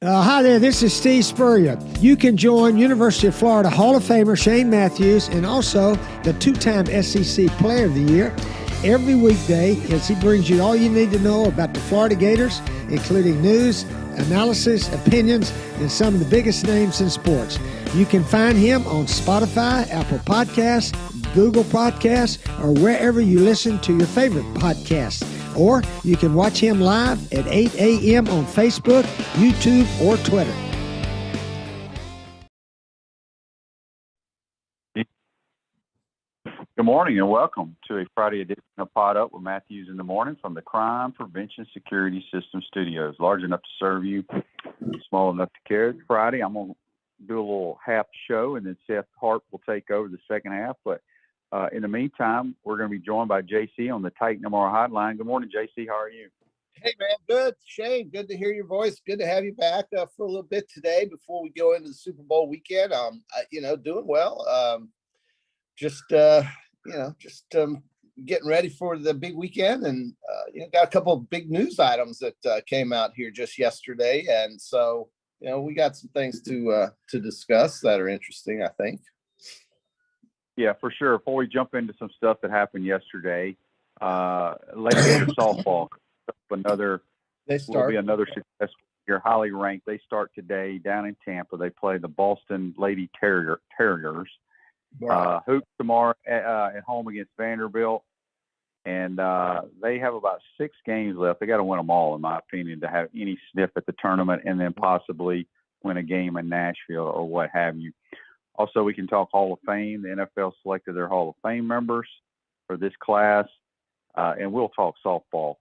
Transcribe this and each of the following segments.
Hi there, this is Steve Spurrier. You can join University of Florida Hall of Famer Shane Mathews and also the two-time SEC Player of the Year every weekday as he brings you all you need to know about the Florida Gators, including news, analysis, opinions, and some of the biggest names in sports. You can find him on Spotify, Apple Podcasts, Google Podcasts, or wherever you listen to your favorite podcasts. Or you can watch him live at 8 a.m. on Facebook, YouTube, or Twitter. Good morning and welcome to a Friday edition of Podup with Mathews in the morning from the Crime Prevention Security System Studios. Large enough to serve you, small enough to carry. It's Friday. I'm going to do a little half show, and then Seth Harp will take over the second half. But in the meantime, we're going to be joined by JC on the Titan MR hotline. Good morning, JC. How are you? Hey, man. Good. Shane, good to hear your voice. Good to have you back for a little bit today before we go into the Super Bowl weekend. Doing well. Getting ready for the big weekend, and got a couple of big news items that came out here just yesterday, and so we got some things to discuss that are interesting, I think. Yeah, for sure. Before we jump into some stuff that happened yesterday, Lady Gator softball will be another successful year, highly ranked. They start today down in Tampa. They play the Boston Lady Terriers. Wow. Hoops tomorrow at home against Vanderbilt, and they have about 6 games left. They got to win them all, in my opinion, to have any sniff at the tournament, and then possibly win a game in Nashville or what have you. Also, we can talk Hall of Fame. The NFL selected their Hall of Fame members for this class, and we'll talk Super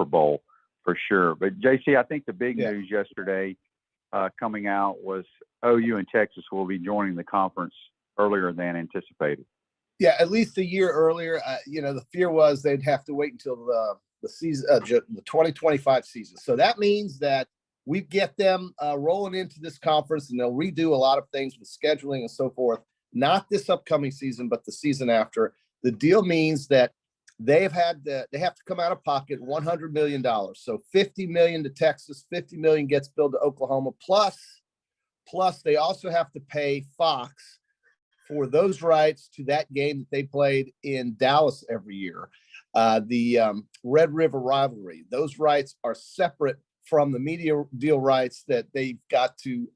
Bowl for sure. But JC, I think the big news yesterday coming out was OU and Texas will be joining the conference earlier than anticipated. Yeah, at least a year earlier. The fear was they'd have to wait until the season, the 2025 season. So that means that we get them rolling into this conference, and they'll redo a lot of things with scheduling and so forth. Not this upcoming season, but the season after. The deal means that they have to come out of pocket $100 million. So $50 million to Texas, $50 million gets billed to Oklahoma, plus they also have to pay Fox for those rights to that game that they played in Dallas every year, the Red River rivalry. Those rights are separate from the media deal rights that they've got to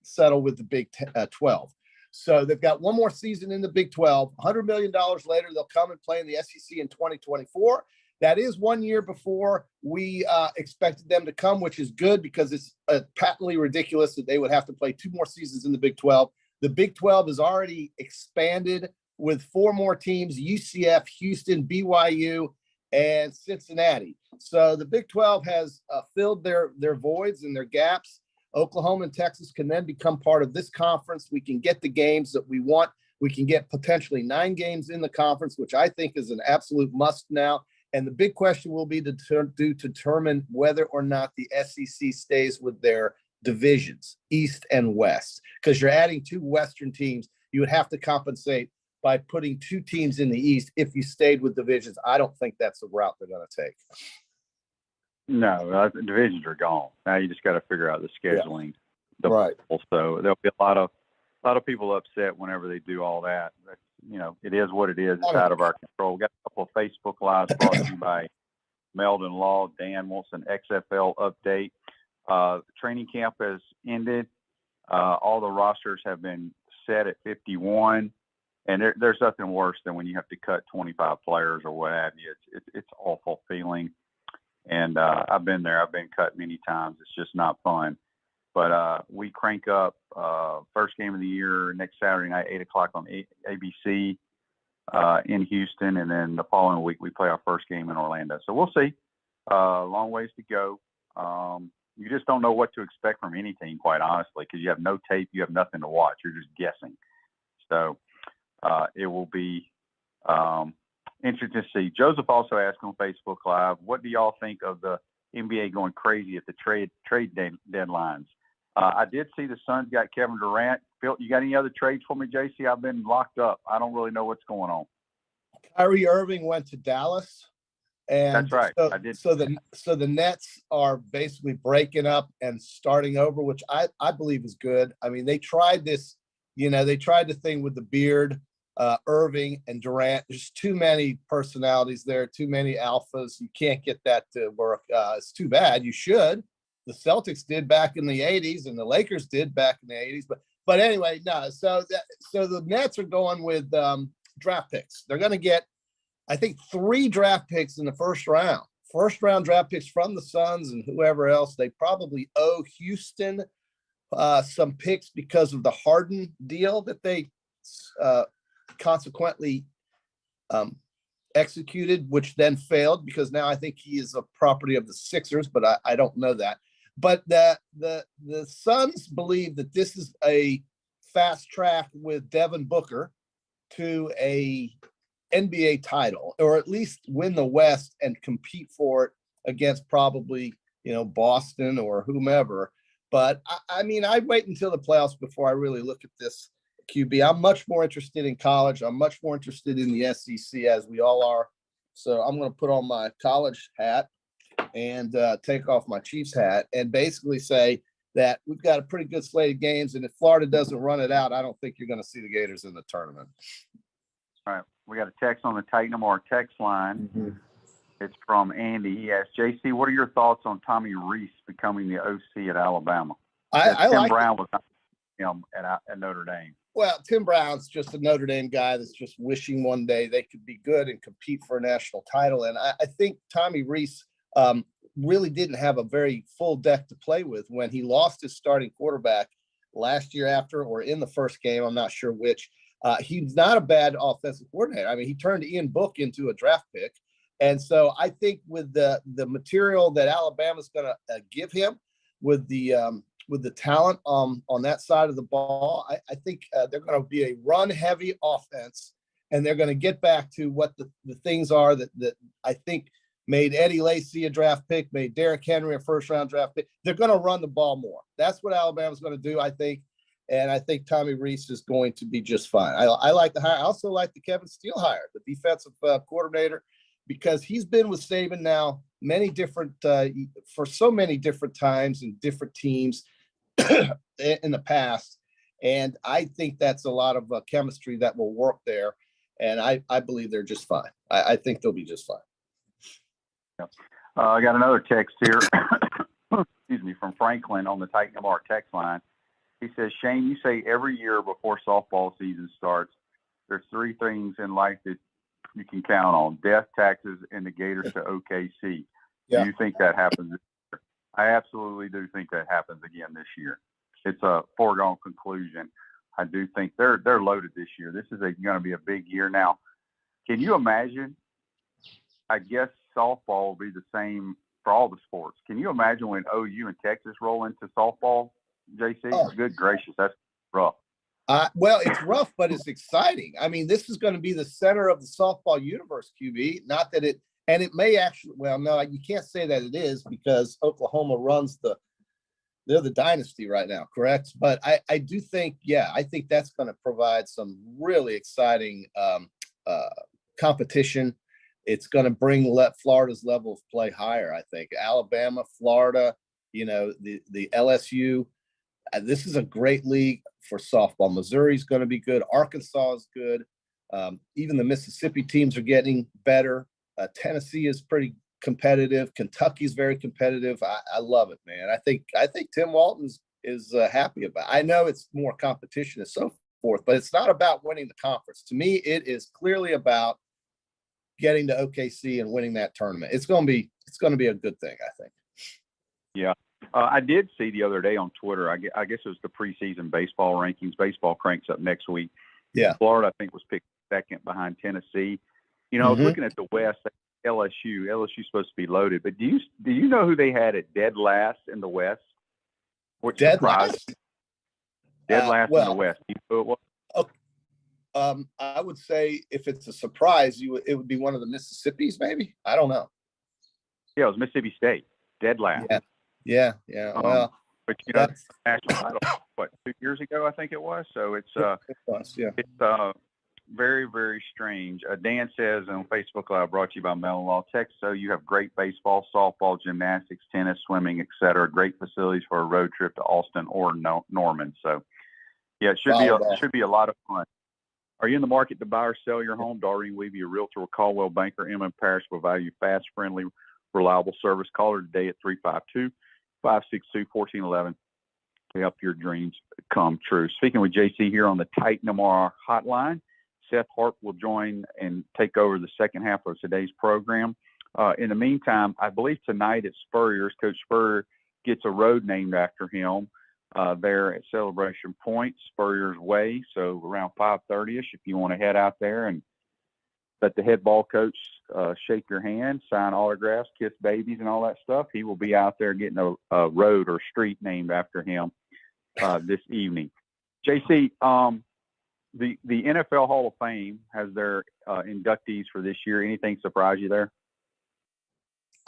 settle with the Big 12. So they've got one more season in the Big 12. $100 million later, they'll come and play in the SEC in 2024. That is 1 year before we expected them to come, which is good because it's patently ridiculous that they would have to play 2 more seasons in the Big 12. The Big 12 has already expanded with 4 more teams: UCF, Houston, BYU, and Cincinnati. So the Big 12 has filled their voids and their gaps. Oklahoma and Texas can then become part of this conference. We can get the games that we want. We can get potentially 9 games in the conference, which I think is an absolute must now. And the big question will be to determine whether or not the SEC stays with their divisions, East and West, because you're adding 2 Western teams. You would have to compensate by putting 2 teams in the East if you stayed with divisions. I don't think that's the route they're going to take. No, the divisions are gone. Now you just got to figure out the scheduling. Yeah. Right. So there'll be a lot of people upset whenever they do all that. But, it is what it is. It's out of our control. We got a couple of Facebook Lives brought to you by Meldon Law. Dan wants an XFL update. Training camp has ended. All the rosters have been set at 51. And there's nothing worse than when you have to cut 25 players or what have you. It's awful feeling. And I've been there. I've been cut many times. It's just not fun. But we crank up first game of the year next Saturday night, 8 o'clock on ABC in Houston. And then the following week, we play our first game in Orlando. So we'll see. Long ways to go. You just don't know what to expect from any team, quite honestly, because you have no tape. You have nothing to watch. You're just guessing. So it will be interesting to see. Joseph also asked on Facebook Live, what do y'all think of the NBA going crazy at the trade deadlines? I did see the Suns got Kevin Durant. Phil, you got any other trades for me, JC? I've been locked up. I don't really know what's going on. Kyrie Irving went to Dallas. And That's right. So, I did. so the Nets are basically breaking up and starting over, which I believe is good. I mean, they tried this, they tried the thing with the Beard, Irving and Durant. There's too many personalities there, too many alphas. You can't get that to work. It's too bad. You should. The Celtics did back in the 80s and the Lakers did back in the 80s. But anyway, no. So the Nets are going with draft picks. They're going to get, I think, 3 draft picks in the first round. First round draft picks from the Suns and whoever else. They probably owe Houston some picks because of the Harden deal that they consequently executed, which then failed because now I think he is a property of the Sixers, but I don't know that. But the Suns believe that this is a fast track with Devin Booker to a NBA title, or at least win the West and compete for it against probably, Boston or whomever. But I mean, I'd wait until the playoffs before I really look at this QB. I'm much more interested in college. I'm much more interested in the SEC, as we all are. So I'm going to put on my college hat and take off my Chiefs hat and basically say that we've got a pretty good slate of games. And if Florida doesn't run it out, I don't think you're going to see the Gators in the tournament. All right. We got a text on the Titan Mar text line. Mm-hmm. It's from Andy. He asked, JC, what are your thoughts on Tommy Rees becoming the OC at Alabama? I Tim like Brown was him at Notre Dame. Well, Tim Brown's just a Notre Dame guy that's just wishing one day they could be good and compete for a national title. And I think Tommy Rees really didn't have a very full deck to play with when he lost his starting quarterback last year after or in the first game. I'm not sure which. He's not a bad offensive coordinator. I mean, he turned Ian Book into a draft pick. And so I think with the material that Alabama's going to give him with the talent on that side of the ball, I think they're going to be a run-heavy offense, and they're going to get back to what the things are that I think made Eddie Lacy a draft pick, made Derrick Henry a first-round draft pick. They're going to run the ball more. That's what Alabama's going to do, I think. And I think Tommy Rees is going to be just fine. I like the hire. I also like the Kevin Steele hire, the defensive coordinator, because he's been with Saban now many different for so many different times and different teams in the past. And I think that's a lot of chemistry that will work there. And I believe they're just fine. I think they'll be just fine. Yep. I got another text here, excuse me, from Franklin on the Titan Mark text line. He says, Shane, you say every year before softball season starts, there's 3 things in life that you can count on: death, taxes, and the Gators to OKC. Yeah. Do you think that happens this year? I absolutely do think that happens again this year. It's a foregone conclusion. I do think they're loaded this year. This is going to be a big year. Now, can you imagine? I guess softball will be the same for all the sports. Can you imagine when OU and Texas roll into softball, JC? Oh. Good gracious, that's rough. Well, it's rough, but it's exciting. I mean, this is going to be the center of the softball universe, QB. Not that it may actually, well, no, you can't say that it is because Oklahoma runs they're the dynasty right now, correct? But I do think, I think that's going to provide some really exciting competition. It's going to bring Florida's level of play higher, I think. Alabama, Florida, the LSU. This is a great league for softball. Missouri's going to be good. Arkansas is good. Even the Mississippi teams are getting better. Tennessee is pretty competitive. Kentucky's very competitive. I love it, man. I think Tim Walton is happy about it. I know it's more competition and so forth, but it's not about winning the conference. To me, it is clearly about getting to OKC and winning that tournament. It's going to be a good thing, I think. Yeah. I did see the other day on Twitter, I guess it was the preseason baseball rankings. Baseball cranks up next week. Yeah. Florida, I think, was picked second behind Tennessee. I was looking at the West, LSU. LSU's supposed to be loaded. But do you know who they had at dead last in the West? Dead last? Dead last in the West. You know who it was? I would say if it's a surprise, it would be one of the Mississippis, maybe. I don't know. Yeah, it was Mississippi State. Dead last. Yeah. Well, but national title, 2 years ago, I think it was. So it's it was, yeah. It's very, very strange. Dan says on Facebook Live, brought to you by Mellon Law, Texas. So you have great baseball, softball, gymnastics, tennis, swimming, etc. Great facilities for a road trip to Austin or Norman. So, yeah, it should be a lot of fun. Are you in the market to buy or sell your home? Doreen Weeby, a realtor with Caldwell Banker, Emmett Parish, will value fast, friendly, reliable service. Call her today at 352-562-1411 to help your dreams come true. Speaking with JC here on the Titan MR hotline, Seth Harp will join and take over the second half of today's program. In the meantime, I believe tonight at Spurrier's, Coach Spurrier gets a road named after him there at Celebration Point, Spurrier's Way. So around 5:30ish, if you want to head out there and let the head ball coach shake your hand, sign autographs, kiss babies, and all that stuff, he will be out there getting a road or street named after him this evening. JC, the NFL Hall of Fame has their inductees for this year. Anything surprise you there?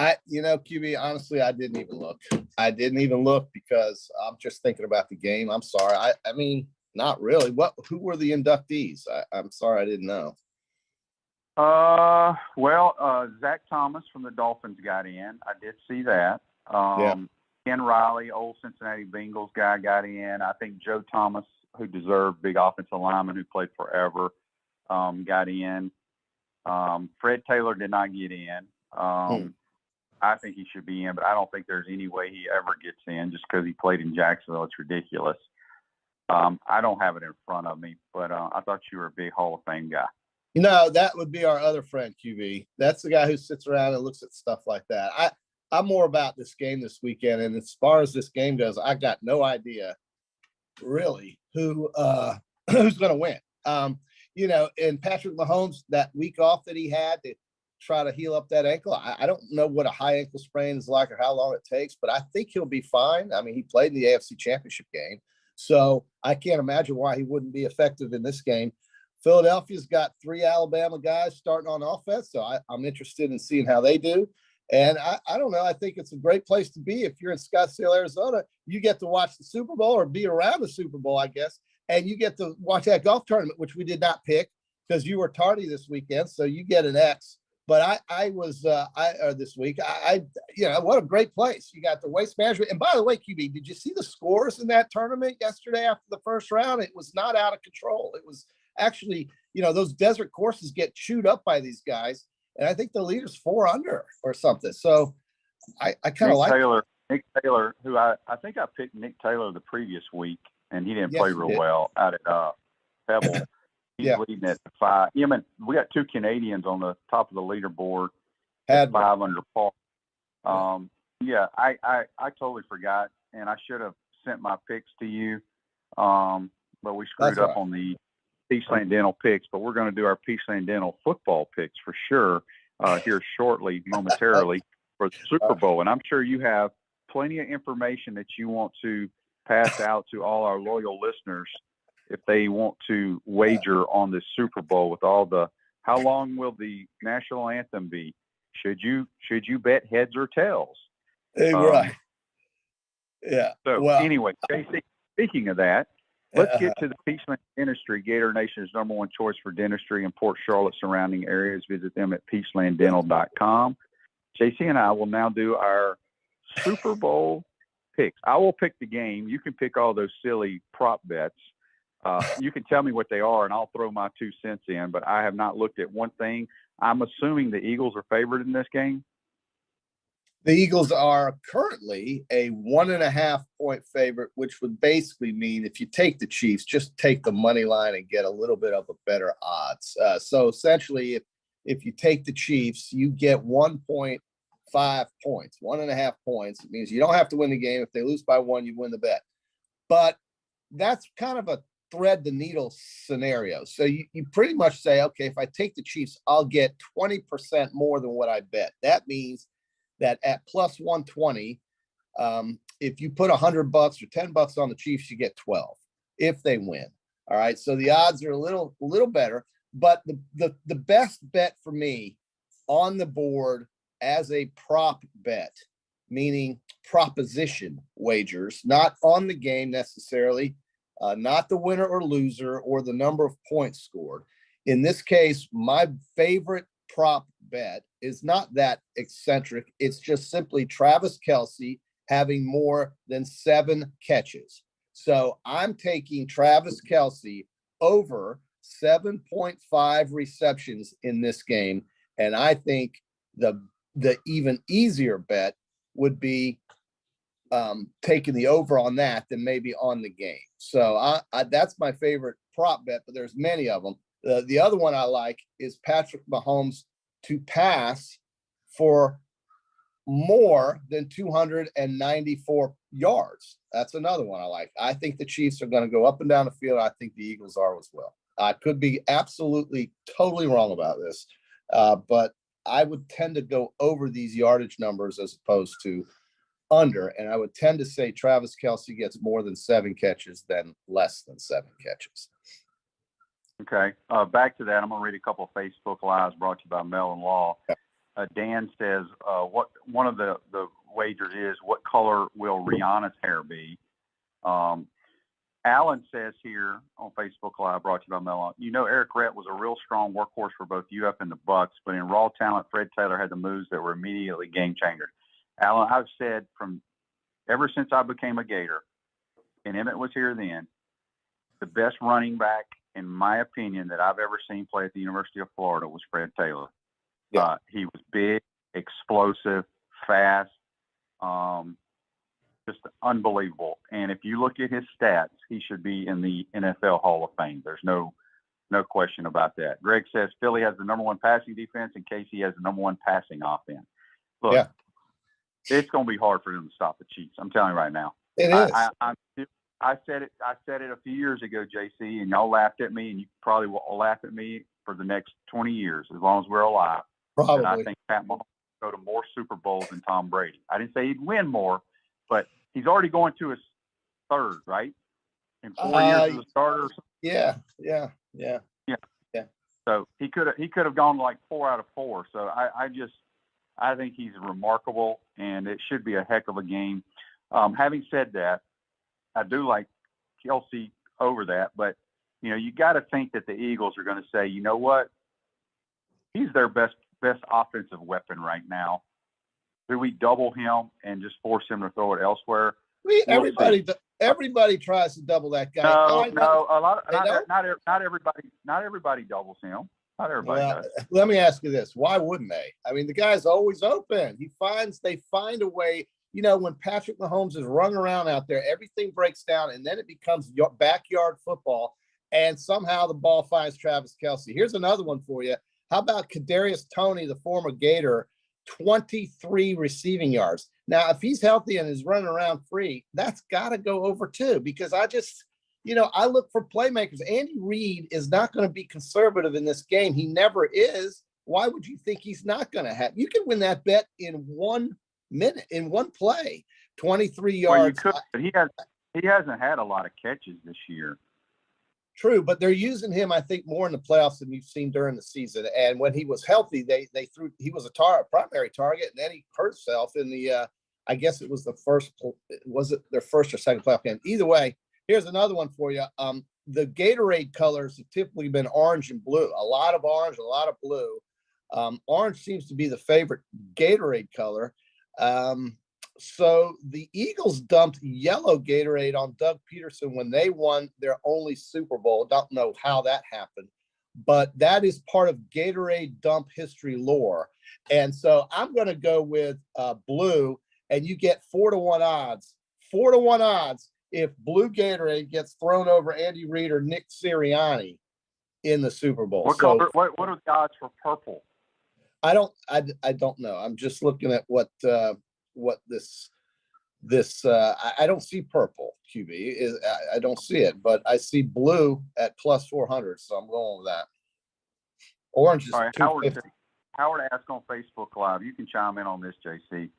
QB, honestly, I didn't even look. I didn't even look because I'm just thinking about the game. I'm sorry. I mean, not really. Who were the inductees? I'm sorry, I didn't know. Zach Thomas from the Dolphins got in. I did see that. Ken Riley, old Cincinnati Bengals guy, got in. I think Joe Thomas, who deserved, big offensive lineman who played forever, got in. Fred Taylor did not get in. I think he should be in, but I don't think there's any way he ever gets in just because he played in Jacksonville. It's ridiculous. I don't have it in front of me, but I thought you were a big Hall of Fame guy. No, that would be our other friend, QB. That's the guy who sits around and looks at stuff like that. I'm more about this game this weekend, and as far as this game goes, I got no idea really who's going to win. And Patrick Mahomes, that week off that he had to try to heal up that ankle, I don't know what a high ankle sprain is like or how long it takes, but I think he'll be fine. I mean, he played in the AFC Championship game, so I can't imagine why he wouldn't be effective in this game. Philadelphia's got 3 Alabama guys starting on offense, so I'm interested in seeing how they do. And I don't know. I think it's a great place to be. If you're in Scottsdale, Arizona, you get to watch the Super Bowl or be around the Super Bowl, I guess, and you get to watch that golf tournament, which we did not pick because you were tardy this weekend, so you get an X. But I was this week. What a great place. You got the waste management. And by the way, QB, did you see the scores in that tournament yesterday after the first round? It was not out of control. It was actually, those desert courses get chewed up by these guys. And I think the leader's 4 under or something. So I kind of like Nick Taylor, who I think I picked Nick Taylor the previous week, and he didn't play real well out at Pebble. He's leading at 5. We got 2 Canadians on the top of the leaderboard at 5 under par. I totally forgot, and I should have sent my picks to you, but we screwed up on the Peachland Dental picks. But we're going to do our Peachland Dental football picks for sure here shortly, momentarily, for the Super Bowl. And I'm sure you have plenty of information that you want to pass out to all our loyal listeners if they want to wager on this Super Bowl with all the, how long will the national anthem be? Should you bet heads or tails? Right. Yeah. So anyway, JC, speaking of that, let's get to the Peachland Dentistry, Gator Nation's #1 choice for dentistry in Port Charlotte surrounding areas. Visit them at peachlanddental.com. JC and I will now do our Super Bowl picks. I will pick the game. You can pick all those silly prop bets. You can tell me what they are, and I'll throw my 2 cents in, but I have not looked at one thing. I'm assuming the Eagles are favored in this game. The Eagles are currently a 1.5 point favorite, which would basically mean if you take the Chiefs, just take the money line and get a little bit of a better odds. So essentially, if you take the Chiefs, you get 1.5 points, 1.5 points. It means you don't have to win the game. If they lose by 1, you win the bet. But that's kind of a thread the needle scenario. So you pretty much say, okay, if I take the Chiefs, I'll get 20% more than what I bet. That means that at plus 120, if you put $100 or $10 on the Chiefs, you get 12 if they win. All right. So the odds are a little better, but the best bet for me on the board as a prop bet, meaning proposition wagers, not on the game necessarily, not the winner or loser or the number of points scored, In this case, my favorite prop bet is not that eccentric. It's just simply Travis Kelce having more than 7 catches. So I'm taking Travis Kelce over 7.5 receptions in this game. And I think the even easier bet would be taking the over on that than maybe on the game. So I that's my favorite prop bet, but there's many of them. The other one I like is Patrick Mahomes to pass for more than 294 yards. That's another one I like. I think the Chiefs are going to go up and down the field. I think the Eagles are as well. I could be absolutely, totally wrong about this, but I would tend to go over these yardage numbers as opposed to under, and I would tend to say Travis Kelce gets more than 7 catches than less than 7 catches. Okay. Back to that, I'm going to read a couple of Facebook Lives brought to you by Mel and Law. Dan says, what one of the wagers is, what color will Rihanna's hair be? Alan says here on Facebook Live, brought to you by Mel, Eric Rett was a real strong workhorse for both UF and the Bucks, but in raw talent, Fred Taylor had the moves that were immediately game changers. Alan, I've said from ever since I became a Gator, and Emmett was here then, the best running back, in my opinion, that I've ever seen play at the University of Florida was Fred Taylor. Yeah. He was big, explosive, fast, just unbelievable. And if you look at his stats, he should be in the NFL Hall of Fame. There's no question about that. Greg says Philly has the number 1 passing defense and Casey has the number 1 passing offense. Look, it's going to be hard for them to stop the Chiefs. I'm telling you right now. It is. I said it a few years ago, JC, and y'all laughed at me, and you probably will laugh at me for the next 20 years as long as we're alive. Probably. And I think Pat Mahomes will go to more Super Bowls than Tom Brady. I didn't say he'd win more, but he's already going to his 3rd, right? In 4 years as a starter. Yeah. So he could have gone like 4 out of 4. So I think he's remarkable, and it should be a heck of a game. Having said that, I do like Kelce over that, but you got to think that the Eagles are going to say, you know what, he's their best offensive weapon right now. Do we double him and just force him to throw it elsewhere? Everybody tries to double that guy. Not everybody doubles him. Not everybody does. Let me ask you this: why wouldn't they? I mean, the guy's always open. They find a way. When Patrick Mahomes is running around out there, everything breaks down, and then it becomes backyard football, and somehow the ball finds Travis Kelce. Here's another one for you. How about Kadarius Toney, the former Gator, 23 receiving yards? Now, if he's healthy and is running around free, that's got to go over too, because I look for playmakers. Andy Reid is not going to be conservative in this game. He never is. Why would you think he's not going to have? You can win that bet in 1 minute, in one play, 23 yards. Well, but he hasn't had a lot of catches this year. True, but they're using him, I think, more in the playoffs than you've seen during the season. And when he was healthy, they threw. He was a primary target, and then he hurt himself in the. I guess it was the first. Was it their first or second playoff game? Either way, here's another one for you. The Gatorade colors have typically been orange and blue. A lot of orange, a lot of blue. Orange seems to be the favorite Gatorade color. So the Eagles dumped yellow Gatorade on Doug Peterson when they won their only Super Bowl. Don't know how that happened, but that is part of Gatorade dump history lore. And so I'm going to go with blue, and you get 4-1 odds. 4-1 odds if blue Gatorade gets thrown over Andy Reid or Nick Sirianni in the Super Bowl. What color? What are the odds for purple? I don't know. I'm just looking at what this I don't see purple QB. I don't see it, but I see blue at plus 400, so I'm going with that. Orange is all right. Howard asked on Facebook Live. You can chime in on this, JC.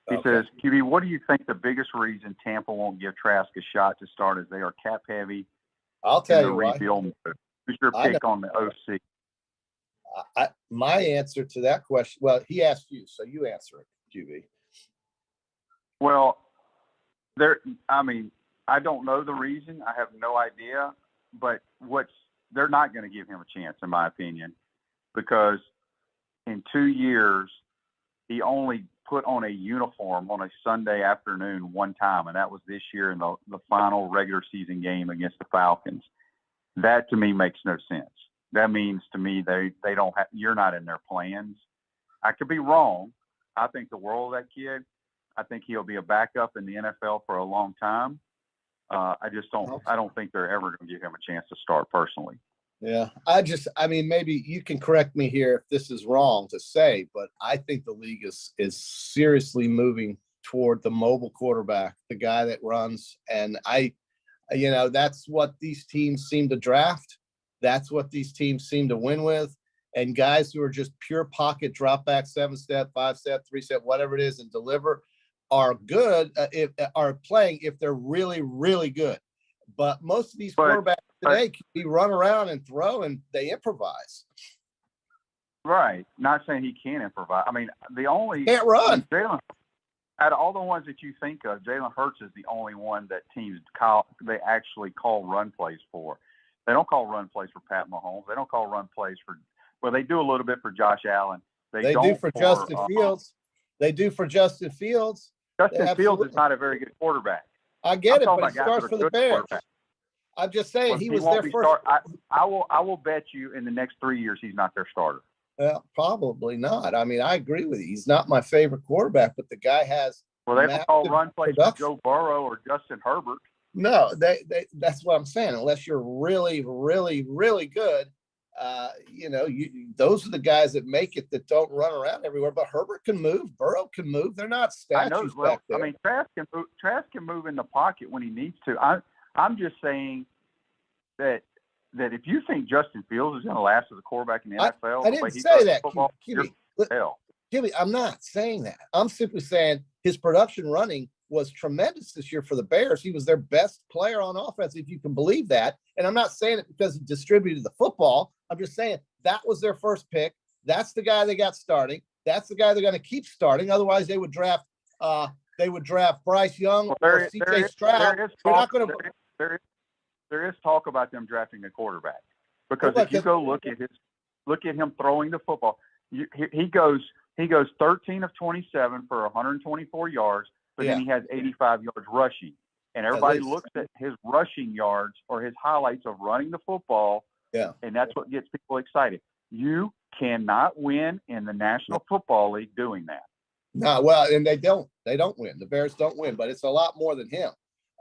He says, QB, what do you think the biggest reason Tampa won't give Trask a shot to start, as they are cap heavy? I'll tell you why. Who's your pick on the OC? My answer to that question, well, he asked you, so you answer it, QB. Well, I don't know the reason. I have no idea. But what's they're not going to give him a chance, in my opinion, because in 2 years, he only put on a uniform on a Sunday afternoon one time, and that was this year in the final regular season game against the Falcons. That to me makes no sense. That means to me they don't have, you're not in their plans. I could be wrong. I think the world of that kid. I think he'll be a backup in the NFL for a long time. I don't think they're ever going to give him a chance to start personally. Yeah. I mean, maybe you can correct me here if this is wrong to say, but I think the league is seriously moving toward the mobile quarterback, the guy that runs. And that's what these teams seem to draft. That's what these teams seem to win with. And guys who are just pure pocket drop back, 7-step, 5-step, 3-step, whatever it is, and deliver are good are playing if they're really, really good. But most of these quarterbacks today can be run around and throw, and they improvise. Right. Not saying he can't improvise. I mean, the only can't run. Jalen, out of all the ones that you think of, Jalen Hurts is the only one that teams they actually call run plays for. They don't call run plays for Pat Mahomes. They don't call run plays for. Well, they do a little bit for Josh Allen. They do for Justin Fields. They do for Justin Fields. Justin Fields is not a very good quarterback. I get it, but he starts for the Bears. I'm just saying he was their first. I will bet you in the next 3 years he's not their starter. Well, probably not. I mean, I agree with you. He's not my favorite quarterback, but the guy has. Well, they don't call run plays for Joe Burrow or Justin Herbert. No, that's what I'm saying. Unless you're really, really, really good, those are the guys that make it that don't run around everywhere. But Herbert can move, Burrow can move. They're not statues back there. I mean, Trask can move in the pocket when he needs to. I'm just saying that if you think Justin Fields is going to last as a quarterback in the NFL, I didn't say that, Kimmy. I'm not saying that. I'm simply saying his production running was tremendous this year for the Bears. He was their best player on offense, if you can believe that. And I'm not saying it because he distributed the football. I'm just saying that was their first pick. That's the guy they got starting. That's the guy they're going to keep starting. Otherwise, they would draft Bryce Young or C.J. Stroud. There is talk about them drafting a quarterback because if you go look at him throwing the football, he goes 13 of 27 for 124 yards. But then he has 85 yards rushing. And everybody looks at his rushing yards or his highlights of running the football, and that's what gets people excited. You cannot win in the National Football League doing that. No, well, and they don't win. The Bears don't win, but it's a lot more than him.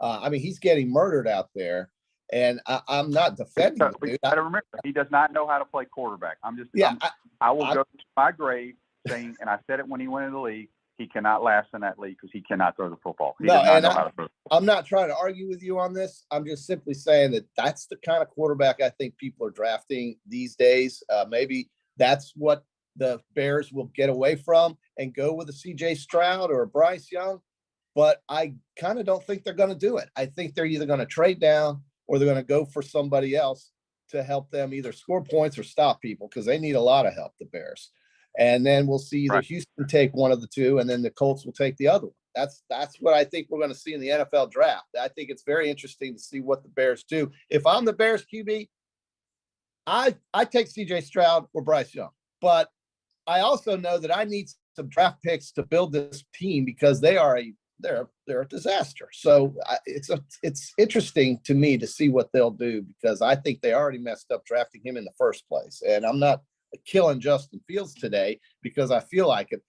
I mean, he's getting murdered out there, and I'm not defending him, dude. I remember, he does not know how to play quarterback. I will go to my grave saying, and I said it when he went in the league, he cannot last in that league because he cannot throw the football. I'm not trying to argue with you on this. I'm just simply saying that that's the kind of quarterback I think people are drafting these days. Maybe that's what the Bears will get away from and go with a C.J. Stroud or a Bryce Young. But I kind of don't think they're going to do it. I think they're either going to trade down or they're going to go for somebody else to help them either score points or stop people because they need a lot of help, the Bears. And then we'll see either Houston take one of the two, and then the Colts will take the other one. That's what I think we're going to see in the NFL draft. I think it's very interesting to see what the Bears do. If I'm the Bears QB, I take C.J. Stroud or Bryce Young. But I also know that I need some draft picks to build this team because they're a disaster. So it's interesting to me to see what they'll do because I think they already messed up drafting him in the first place. And I'm not killing Justin Fields today because I feel like it.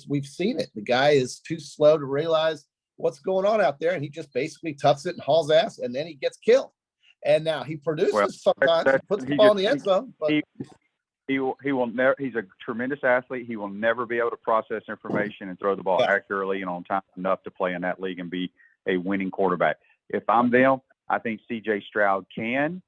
We've seen it. The guy is too slow to realize what's going on out there, and he just basically tucks it and hauls ass, and then he gets killed. And now he produces sometimes, he puts the ball in the end zone. But he will never. He's a tremendous athlete. He will never be able to process information and throw the ball accurately and on time enough to play in that league and be a winning quarterback. If I'm them, I think C.J. Stroud can.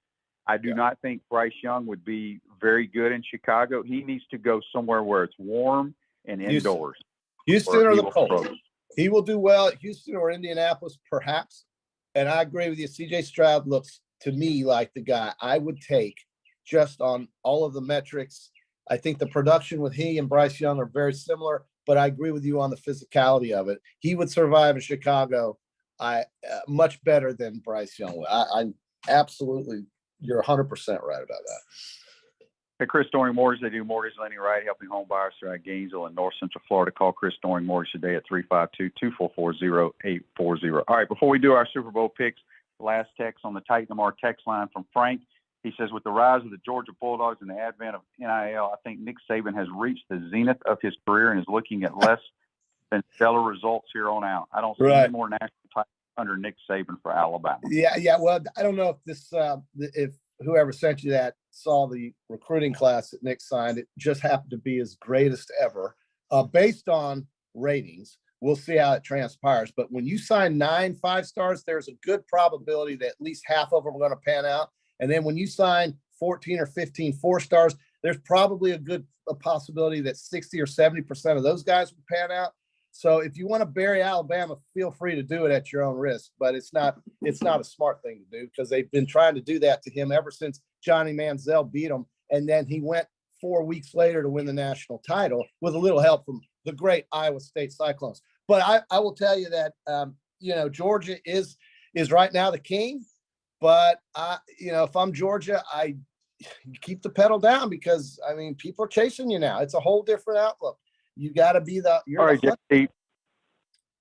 I do not think Bryce Young would be very good in Chicago. He needs to go somewhere where it's warm and indoors. Houston or the Colts. He will do well at Houston or Indianapolis, perhaps. And I agree with you. C.J. Stroud looks to me like the guy I would take just on all of the metrics. I think the production with he and Bryce Young are very similar, but I agree with you on the physicality of it. He would survive in Chicago much better than Bryce Young. I absolutely you're 100% right about that. Hey, Chris Doring Mortgage, they do mortgage lending right, helping home buyers throughout Gainesville and North Central Florida. Call Chris Doring Mortgage today at 352-244-0840. All right, before we do our Super Bowl picks, the last text on the Titan Lamar text line from Frank. He says, with the rise of the Georgia Bulldogs and the advent of NIL, I think Nick Saban has reached the zenith of his career and is looking at less than stellar results here on out. I don't see any more national titles under Nick Saban for Alabama. Yeah. Well, I don't know if whoever sent you that saw the recruiting class that Nick signed. It just happened to be his greatest ever, based on ratings. We'll see how it transpires. But when you sign 9 5-stars, there's a good probability that at least half of them are going to pan out. And then when you sign 14 or 15 4-stars, there's probably a possibility that 60 or 70% of those guys will pan out. So if you want to bury Alabama, feel free to do it at your own risk. But it's not a smart thing to do, because they've been trying to do that to him ever since Johnny Manziel beat him. And then he went 4 weeks later to win the national title with a little help from the great Iowa State Cyclones. But I will tell you that, Georgia is right now the king. But if I'm Georgia, I keep the pedal down, because people are chasing you now. It's a whole different outlook. You got to be all right, JC.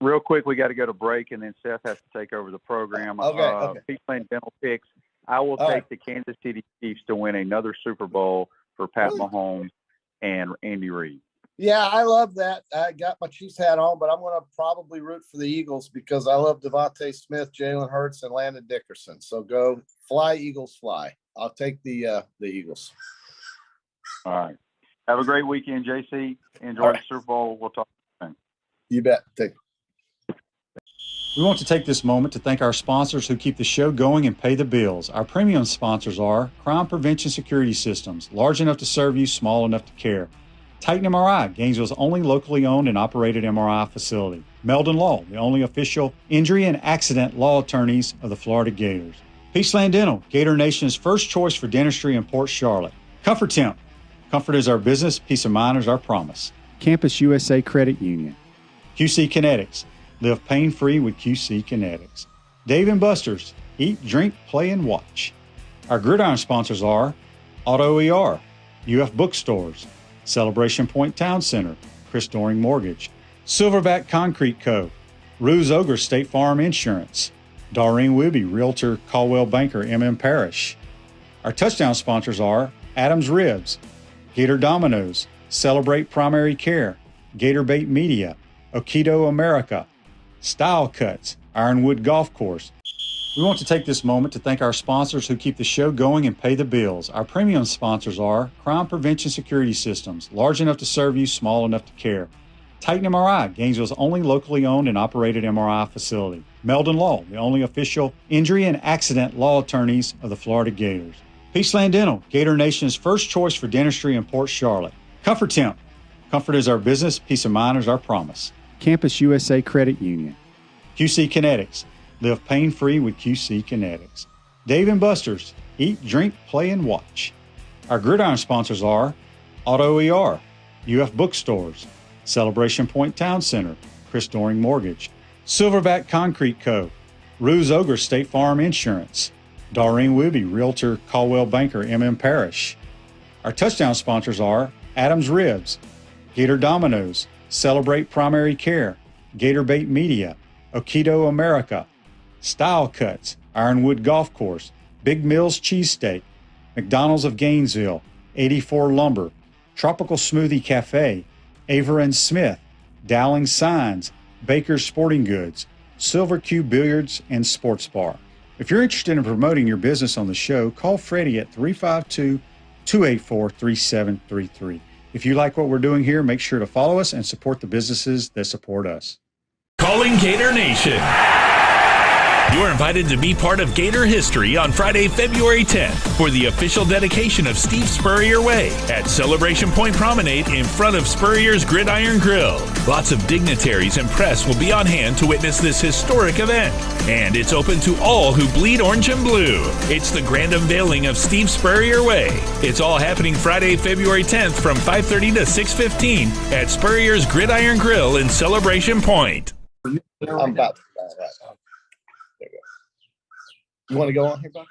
Real quick, we got to go to break, and then Seth has to take over the program. Okay. Peachland Dental picks. I will take the Kansas City Chiefs to win another Super Bowl for Pat Mahomes and Andy Reid. Yeah, I love that. I got my Chiefs hat on, but I'm going to probably root for the Eagles, because I love Devontae Smith, Jalen Hurts, and Landon Dickerson. So go fly, Eagles, fly. I'll take the Eagles. All right. Have a great weekend, JC. Enjoy the Super Bowl. We'll talk soon. You bet. We want to take this moment to thank our sponsors who keep the show going and pay the bills. Our premium sponsors are Crime Prevention Security Systems, large enough to serve you, small enough to care. Titan MRI, Gainesville's only locally owned and operated MRI facility. Meldon Law, the only official injury and accident law attorneys of the Florida Gators. Peachland Dental, Gator Nation's first choice for dentistry in Port Charlotte. Comfort Temp, comfort is our business, peace of mind is our promise. Campus USA Credit Union. QC Kinetics, live pain-free with QC Kinetics. Dave & Buster's, eat, drink, play, and watch. Our gridiron sponsors are Auto ER, UF Bookstores, Celebration Point Town Center, Chris Doring Mortgage, Silverback Concrete Co., Ruse Ogre State Farm Insurance, Doreen Wibby, Realtor Caldwell Banker, MM Parish. Our touchdown sponsors are Adams Ribs, Gator Dominoes, Celebrate Primary Care, Gator Bait Media, Okido America, Style Cuts, Ironwood Golf Course. We want to take this moment to thank our sponsors who keep the show going and pay the bills. Our premium sponsors are Crime Prevention Security Systems, large enough to serve you, small enough to care. Titan MRI, Gainesville's only locally owned and operated MRI facility. Meldon Law, the only official injury and accident law attorneys of the Florida Gators. Peachland Dental, Gator Nation's first choice for dentistry in Port Charlotte. Comfort Temp, comfort is our business, peace of mind is our promise. Campus USA Credit Union. QC Kinetics, live pain-free with QC Kinetics. Dave & Buster's, eat, drink, play, and watch. Our gridiron sponsors are Auto ER, UF Bookstores, Celebration Point Town Center, Chris Doring Mortgage, Silverback Concrete Co., Ruse Ogre State Farm Insurance, Doreen Wibby, Realtor Caldwell Banker, MM Parish. Our touchdown sponsors are Adams Ribs, Gator Dominoes, Celebrate Primary Care, Gator Bait Media, Okido America, Style Cuts, Ironwood Golf Course, Big Mills Cheesesteak, McDonald's of Gainesville, 84 Lumber, Tropical Smoothie Cafe, Aver and Smith, Dowling Signs, Baker's Sporting Goods, Silver Q Billiards and Sports Bar. If you're interested in promoting your business on the show, call Freddie at 352-284-3733. If you like what we're doing here, make sure to follow us and support the businesses that support us. Calling Gator Nation. You're invited to be part of Gator history on Friday, February 10th for the official dedication of Steve Spurrier Way at Celebration Point Promenade in front of Spurrier's Gridiron Grill. Lots of dignitaries and press will be on hand to witness this historic event. And it's open to all who bleed orange and blue. It's the grand unveiling of Steve Spurrier Way. It's all happening Friday, February 10th from 5:30 to 6:15 at Spurrier's Gridiron Grill in Celebration Point. I'm about to. There you go. You want to go on here, Buck?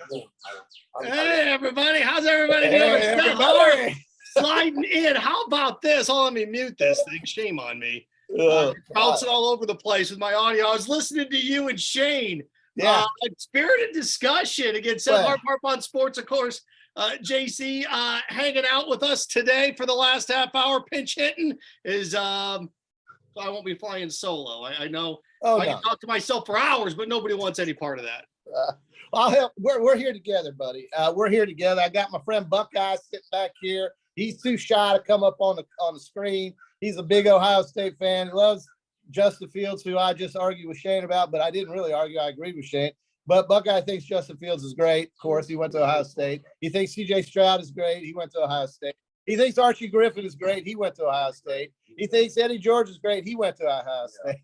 Hey, everybody. How's everybody doing? Hey, Seth Harp everybody. sliding in. How about this? Oh, let me mute this thing. Shame on me. Bouncing all over the place with my audio. I was listening to you and Shane. Yeah. Spirited discussion against Seth Harp on Sports, of course. JC hanging out with us today for the last half hour. Pinch hitting is I won't be flying solo. I know I can talk to myself for hours, but nobody wants any part of that. I'll help. We're here together, buddy. We're here together. I got my friend Buckeye sitting back here. He's too shy to come up on the screen. He's a big Ohio State fan. He loves Justin Fields, who I just argued with Shane about, but I didn't really argue. I agreed with Shane. But Buckeye thinks Justin Fields is great. Of course, he went to Ohio State. He thinks C.J. Stroud is great. He went to Ohio State. He thinks Archie Griffin is great. He went to Ohio State. He thinks Eddie George is great. He went to Ohio State.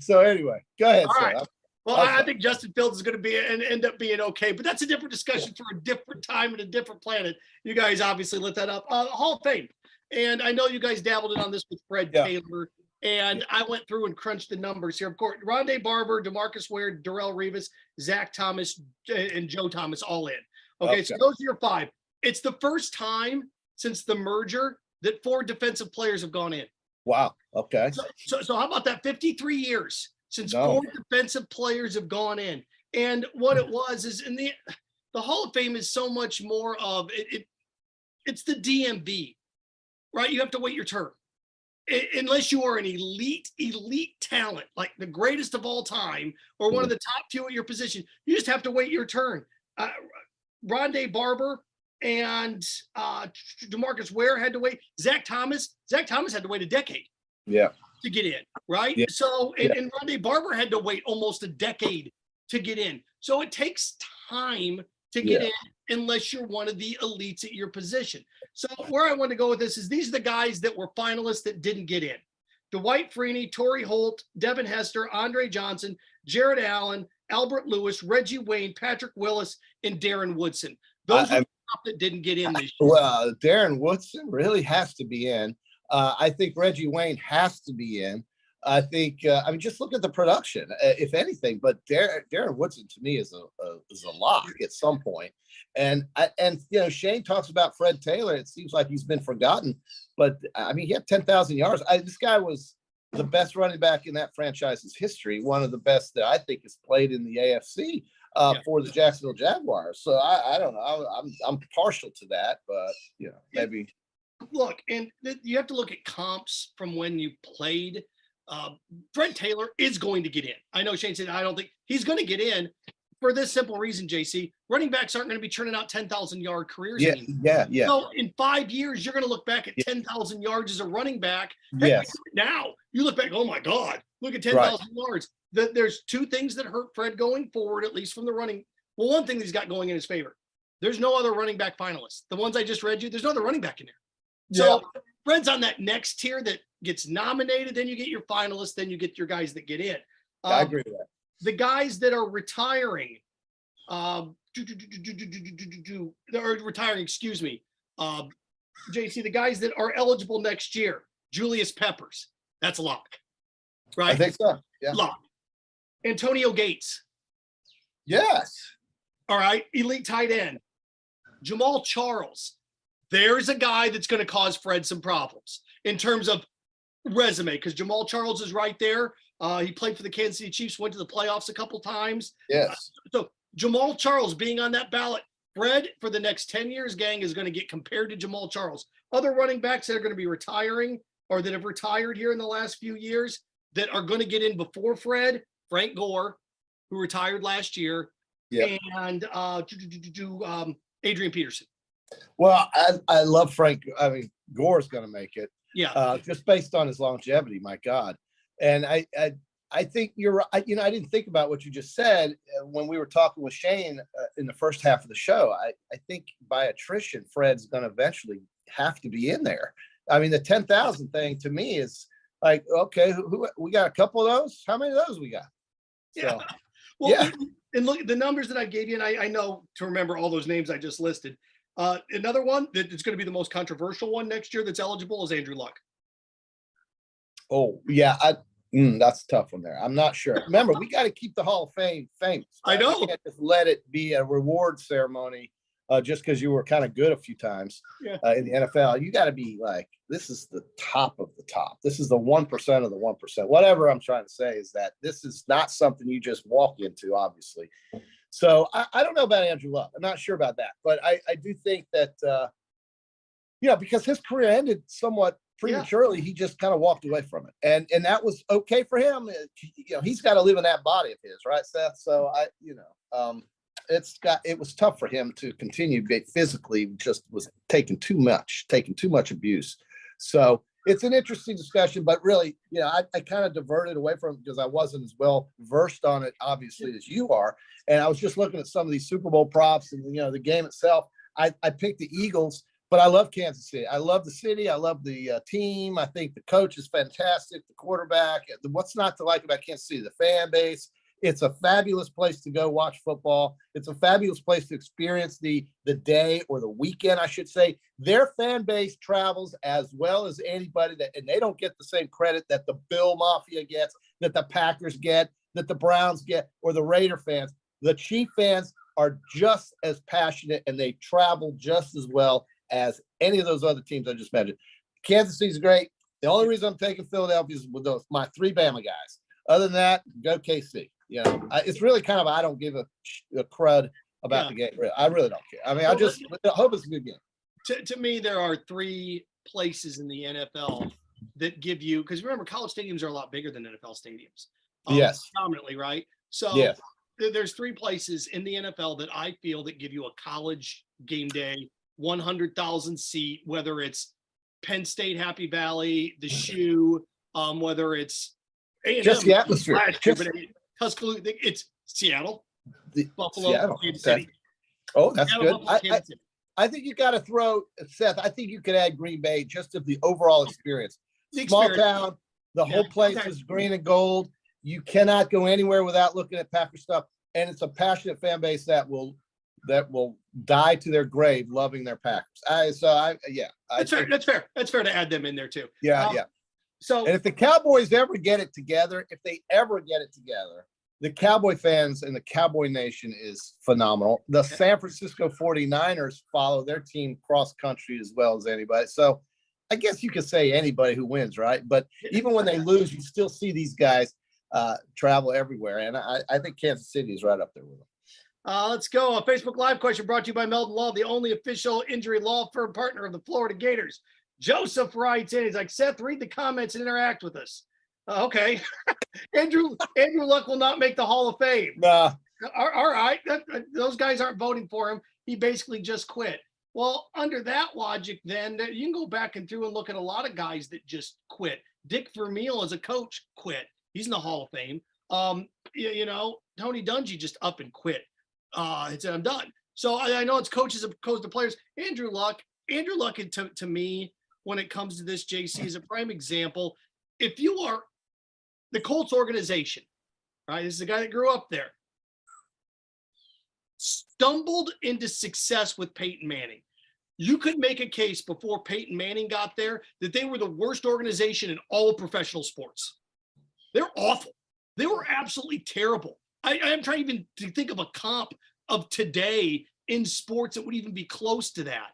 So anyway, go ahead, All sir. right. Well, I think Justin Fields is going to be and end up being okay, but that's a different discussion for a different time and a different planet. You guys obviously lit that up. Hall of Fame. And I know you guys dabbled in on this with Fred Taylor. And I went through and crunched the numbers here. Of course, Rondé Barber, DeMarcus Ware, Darrell Revis, Zach Thomas, and Joe Thomas all in. Okay, so those are your five. It's the first time since the merger that 4 defensive players have gone in. Wow. Okay. So how about that? 53 years since 4 defensive players have gone in. And what it was is in the Hall of Fame is so much more of it. It's the DMV, right? You have to wait your turn. Unless you are an elite talent, like the greatest of all time, or one of the top few at your position, you just have to wait your turn. Rondé Barber and DeMarcus Ware had to wait. Zach Thomas had to wait a decade. To get in, right? Yeah. So, and Rondé Barber had to wait almost a decade to get in. So it takes time to get in unless you're one of the elites at your position. So where I want to go with this is these are the guys that were finalists that didn't get in. Dwight Freeney, Torrey Holt, Devin Hester, Andre Johnson, Jared Allen, Albert Lewis, Reggie Wayne, Patrick Willis, and Darren Woodson. Those are the top that didn't get in this year. Well, Darren Woodson really has to be in. I think Reggie Wayne has to be in. I think, just look at the production, if anything. But Darren Woodson to me is a lock at some point. And Shane talks about Fred Taylor. It seems like he's been forgotten, but he had 10,000 yards. This guy was the best running back in that franchise's history. One of the best that I think has played in the AFC for the Jacksonville Jaguars. So I don't know. I'm partial to that, but maybe. Look, and you have to look at comps from when you played. Fred Taylor is going to get in. I know Shane said I don't think he's going to get in for this simple reason, JC. Running backs aren't going to be churning out 10,000-yard careers anymore. Yeah. So in 5 years, you're going to look back at 10,000 yards as a running back. Now you look back, oh my God, look at 10,000 yards. There's 2 things that hurt Fred going forward, at least from the running. Well, one thing that he's got going in his favor. There's no other running back finalists. The ones I just read you, there's no other running back in there. So Fred's on that next tier that gets nominated, then you get your finalists, then you get your guys that get in. I agree with that. The guys that are retiring, JC, the guys that are eligible next year, Julius Peppers, that's a lock, right? I think so. Yeah. Lock. Antonio Gates. Yes. All right. Elite tight end. Jamal Charles. There's a guy that's going to cause Fred some problems in terms of resume, because Jamal Charles is right there. He played for the Kansas City Chiefs, went to the playoffs a couple times. Yes. So Jamal Charles being on that ballot, Fred for the next 10 years, gang, is going to get compared to Jamal Charles. Other running backs that are going to be retiring or that have retired here in the last few years that are going to get in before Fred, Frank Gore, who retired last year, and Adrian Peterson. Well, I love Frank. Gore's going to make it. Yeah. Just based on his longevity, my God. And I think you're right. I didn't think about what you just said when we were talking with Shane in the first half of the show. I think by attrition, Fred's going to eventually have to be in there. The 10,000 thing to me is like, okay, who we got a couple of those? How many of those we got? Yeah. So, well, and look at the numbers that I gave you, and I know to remember all those names I just listed. Another one that is going to be the most controversial one next year that's eligible is Andrew Luck. Oh, yeah. That's a tough one there. I'm not sure. Remember, we got to keep the Hall of Fame famous. Right? I know. We can't just let it be a reward ceremony just because you were kind of good a few times in the NFL. You got to be like, this is the top of the top. This is the 1% of the 1%. Whatever I'm trying to say is that this is not something you just walk into, obviously. So I don't know about Andrew Luck. I'm not sure about that. But I do think that, because his career ended somewhat prematurely, he just kind of walked away from it, and that was okay for him. He's got to live in that body of his, right, Seth? So it was tough for him to continue physically. Just was taking too much abuse. So it's an interesting discussion, but really, I kind of diverted away from it because I wasn't as well versed on it, obviously, as you are, and I was just looking at some of these Super Bowl props and the game itself. I picked the Eagles. But I love Kansas City. I love the city. I love the team. I think the coach is fantastic. The quarterback. What's not to like about Kansas City? The fan base. It's a fabulous place to go watch football. It's a fabulous place to experience the day or the weekend, I should say. Their fan base travels as well as anybody, and they don't get the same credit that the Bill Mafia gets, that the Packers get, that the Browns get, or the Raider fans. The Chief fans are just as passionate, and they travel just as well as any of those other teams I just mentioned. Kansas City's great. The only reason I'm taking Philadelphia is with my 3 Bama guys. Other than that, go KC. It's really kind of, I don't give a crud about the game. I really don't care. I mean, I just hope it's a good game. To me, there are 3 places in the NFL that give you, because remember, college stadiums are a lot bigger than NFL stadiums. Yes. Dominantly, right? So there's 3 places in the NFL that I feel that give you a college game day, 100,000 seat, whether it's Penn State, Happy Valley, the Shoe, whether it's A&M, just the atmosphere. Tuscaloosa, it's Seattle, Buffalo, Seattle. Kansas City. Oh, that's Seattle, good. Buffalo, I think you got to throw, Seth, I think you could add Green Bay just of the overall experience. Small town, the whole place is green and gold. You cannot go anywhere without looking at Packer stuff. And it's a passionate fan base that will die to their grave loving their Packers. That's fair. That's fair to add them in there too. Yeah. So, and if the Cowboys ever get it together, the Cowboy fans and the Cowboy Nation is phenomenal. The San Francisco 49ers follow their team cross country as well as anybody. So I guess you could say anybody who wins, right? But even when they lose, you still see these guys travel everywhere. And I think Kansas City is right up there with them. Let's go. A Facebook Live question brought to you by Meldon Law, the only official injury law firm partner of the Florida Gators. Joseph writes in, he's like, Seth, read the comments and interact with us. Okay. Andrew Luck will not make the Hall of Fame. Nah. All right. Those guys aren't voting for him. He basically just quit. Well, under that logic, then you can go back and through and look at a lot of guys that just quit. Dick Vermeil as a coach quit. He's in the Hall of Fame. Tony Dungy just up and quit. He said, I'm done. So I know it's coaches opposed to players. Andrew Luck, to me, when it comes to this, JC, is a prime example. If you are the Colts organization, right? This is a guy that grew up there, stumbled into success with Peyton Manning. You could make a case before Peyton Manning got there that they were the worst organization in all of professional sports. They're awful. They were absolutely terrible. I'm trying even to think of a comp of today in sports that would even be close to that.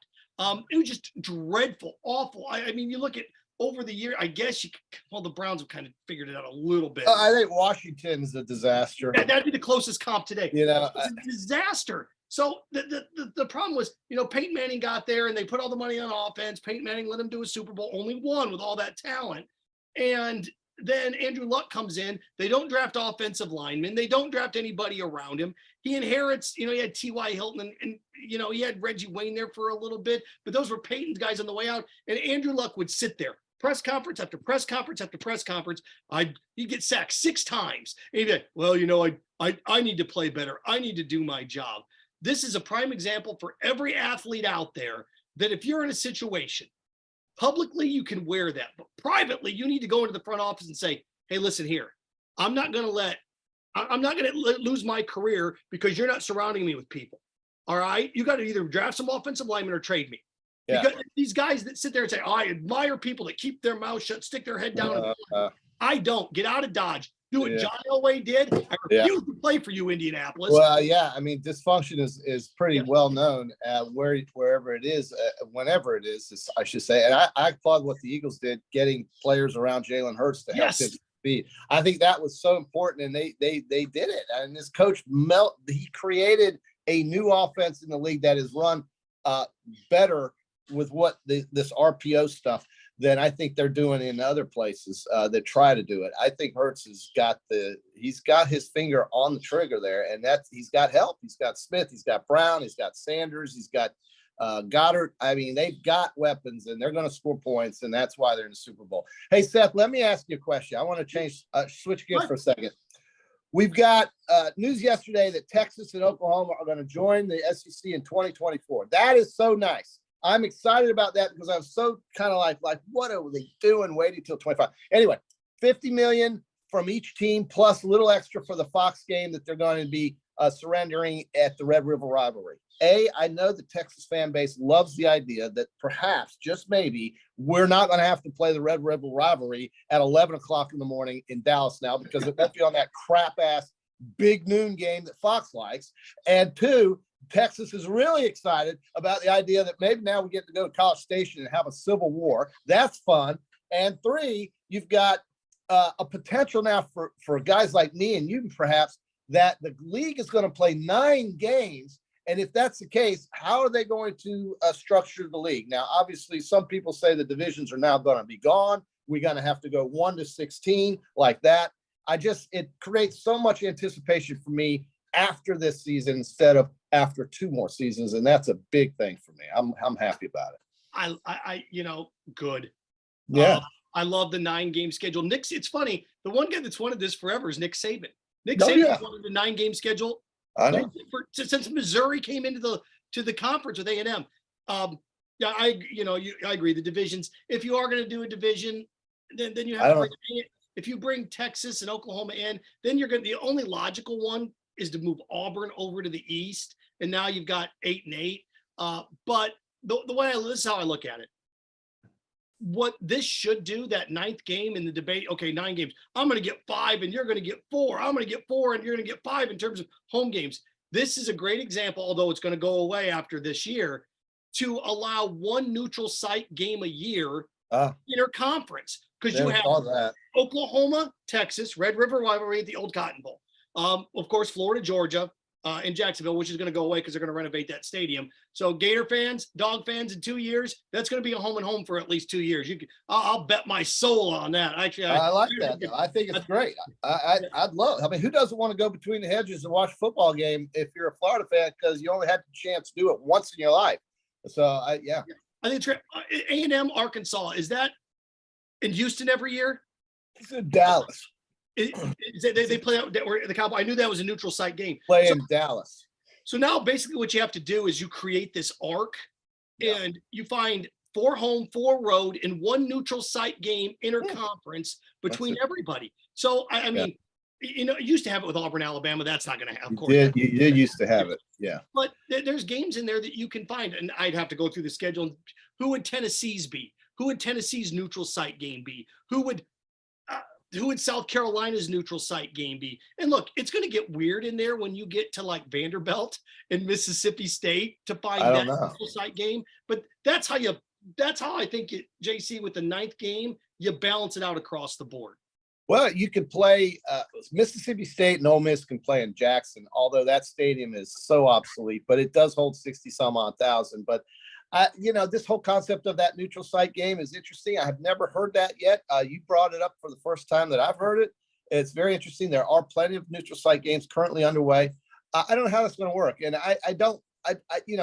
It was just dreadful, awful. I mean, you look at over the year, I guess the Browns have kind of figured it out a little bit. I think Washington's a disaster. That'd be the closest comp today. It's a disaster. So the problem was, Peyton Manning got there and they put all the money on offense. Peyton Manning let him do a Super Bowl, only one with all that talent. And then Andrew Luck comes in. They don't draft offensive linemen. They don't draft anybody around him. He inherits, he had T.Y. Hilton and he had Reggie Wayne there for a little bit, but those were Peyton's guys on the way out. And Andrew Luck would sit there, press conference after press conference after press conference. He'd get sacked 6 times. And he'd be like, well, I need to play better. I need to do my job. This is a prime example for every athlete out there that if you're in a situation, publicly, you can wear that, but privately, you need to go into the front office and say, hey, listen here, I'm not going to lose my career because you're not surrounding me with people. All right. You got to either draft some offensive linemen or trade me. Yeah. Because these guys that sit there and say, I admire people that keep their mouth shut, stick their head down. I don't. Get out of Dodge. Do what John Elway did. I refuse to play for you, Indianapolis. Well, yeah. I mean, dysfunction is pretty well known wherever it is, whenever it is, I should say. And I applaud what the Eagles did, getting players around Jalen Hurts to help him be. I think that was so important, and they did it. And this coach he created a new offense in the league that is run better with what this RPO stuff than I think they're doing in other places that try to do it. I think Hurts he's got his finger on the trigger there, and he's got help. He's got Smith, he's got Brown, he's got Sanders, he's got Goddard. I mean, they've got weapons, and they're going to score points, and that's why they're in the Super Bowl. Hey, Seth, let me ask you a question. I want to switch gears for a second. We've got news yesterday that Texas and Oklahoma are going to join the SEC in 2024. That is so nice. I'm excited about that because I'm so kind of like, what are they doing? Waiting till 25. Anyway, $50 million from each team plus a little extra for the Fox game that they're going to be surrendering at the Red River rivalry. I know the Texas fan base loves the idea that perhaps, just maybe, we're not going to have to play the Red River rivalry at 11 o'clock in the morning in Dallas now because it won't be on that crap-ass big noon game that Fox likes. And two, Texas is really excited about the idea that maybe now we get to go to College Station and have a civil war. That's fun. And three, you've got a potential now for guys like me and you perhaps that the league is going to play 9 games. And if that's the case, how are they going to structure the league? Now, obviously, some people say the divisions are now going to be gone. We're going to have to go 1 to 16 like that. It creates so much anticipation for me after this season instead of after 2 more seasons, and that's a big thing for me. I'm happy about it. I good. Yeah. I love the 9-game schedule. It's funny. The one guy that's wanted this forever is Nick Saban. Nick Saban wanted the 9-game schedule since Missouri came into the conference with A&M. I agree. The divisions. If you are going to do a division, then you have to if you bring Texas and Oklahoma in, then the only logical one is to move Auburn over to the East, and now you've got 8 and 8. But the way this is how I look at it. What this should do, that 9th game in the debate, okay, 9 games, I'm going to get 5 and you're going to get 4. I'm going to get 4 and you're going to get 5 in terms of home games. This is a great example, although it's going to go away after this year, to allow 1 neutral site game a year interconference, because you have Oklahoma, Texas, Red River rivalry at the old Cotton Bowl. Of course, Florida, Georgia, in Jacksonville, which is going to go away because they're going to renovate that stadium. So Gator fans, Dog fans, in 2 years, that's going to be a home and home for at least 2 years. I'll bet my soul on that. Actually, I like that, though. I think it's great. I'd love. I mean, who doesn't want to go between the hedges and watch a football game if you're a Florida fan, because you only had the chance to do it once in your life. So I think it's great. A&M, Arkansas, is that in Houston every year? It's in Dallas. They play out the Cowboys. I knew that was a neutral site game. In Dallas. So now basically what you have to do is you create this arc and you find 4 home, 4 road in 1 neutral site game interconference between everybody. So I mean, you used to have it with Auburn, Alabama. That's not going to happen. You did used to have it. Yeah. But there's games in there that you can find, and I'd have to go through the schedule. Who would Tennessee's be? Who would Tennessee's neutral site game be? Who would South Carolina's neutral site game be? And look, it's going to get weird in there when you get to like Vanderbilt and Mississippi State to find that neutral site game. But that's how I think JC, with the 9th game, you balance it out across the board. Well, you could play Mississippi State and Ole Miss can play in Jackson, although that stadium is so obsolete, but it does hold 60-some-odd thousand. But this whole concept of that neutral site game is interesting. I have never heard that yet. You brought it up for the first time that I've heard it. It's very interesting. There are plenty of neutral site games currently underway. I don't know how that's going to work. And